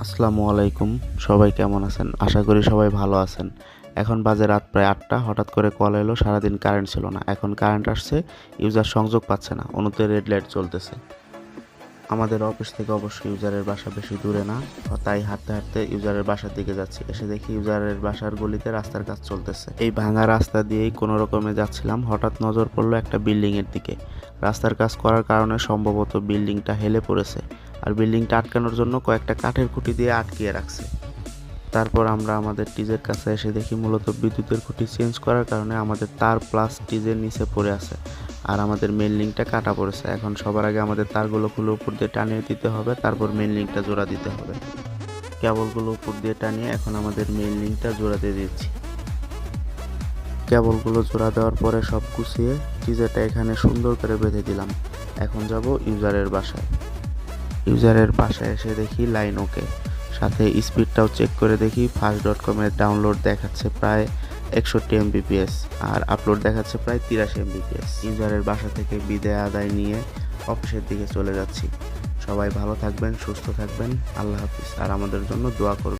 আসসালামু আলাইকুম। সবাই কেমন আছেন? আশা করি সবাই ভালো আছেন। এখন বাজে রাত প্রায় ৮টা। হঠাৎ করে কল এলো, সারাদিন কারেন্ট ছিল না। এখন কারেন্ট আসছে, ইউজার সংযোগ পাচ্ছে না। অন্যতে রেড লাইট চলতেছে। আমাদের অফিস থেকে অবশ্য ইউজারের বাসা বেশি দূরে না, তাই হাঁটতে হাঁটতে ইউজারের বাসার দিকে যাচ্ছি। এসে দেখি ইউজারের বাসার গলিতে রাস্তার কাজ চলতেছে। এই ভাঙা রাস্তা দিয়েই কোনো রকমে যাচ্ছিলাম, হঠাৎ নজর পড়লো একটা বিল্ডিংয়ের দিকে। রাস্তার কাজ করার কারণে সম্ভবত বিল্ডিংটা হেলে পড়েছে, আর বিল্ডিংটা আটকানোর জন্য কয়েকটা কাঠের খুঁটি দিয়ে আটকিয়ে রাখছে। তারপর আমরা আমাদের টিজের কাছে এসে দেখি মূলত বিদ্যুতের খুঁটি চেঞ্জ করার কারণে আমাদের তার প্লাস টিজের নিচে পড়ে আছে, আর আমাদের মেন লিঙ্কটা কাটা পড়েছে। এখন সবার আগে আমাদের তারগুলো খুলে উপর দিয়ে টানিয়ে দিতে হবে, তারপর মেন লিঙ্কটা জোড়া দিতে হবে। কেবলগুলো উপর দিয়ে টানিয়ে এখন আমাদের মেন লিঙ্কটা জোড়া দিয়ে দিচ্ছি। কেবলগুলো জোড়া দেওয়ার পরে সব গুছিয়ে টিজেটা এখানে সুন্দর করে বেঁধে দিলাম। এখন যাব ইউজারের বাসায়। ইউজারের বাসায় এসে দেখি লাইন ওকে, সাথে স্পিডটাও চেক করে দেখি ফাস্ট.com-এর ডাউনলোড দেখাচ্ছে প্রায় 61 এমবিপিএস, আর আপলোড দেখাচ্ছে প্রায় 83 এমবিপিএস। ইউজারের বাসা থেকে বিদায় আদায় নিয়ে অফিসের দিকে চলে যাচ্ছি। সবাই ভালো থাকবেন, সুস্থ থাকবেন। আল্লাহ হাফিজ, আর আমাদের জন্য দোয়া করবেন।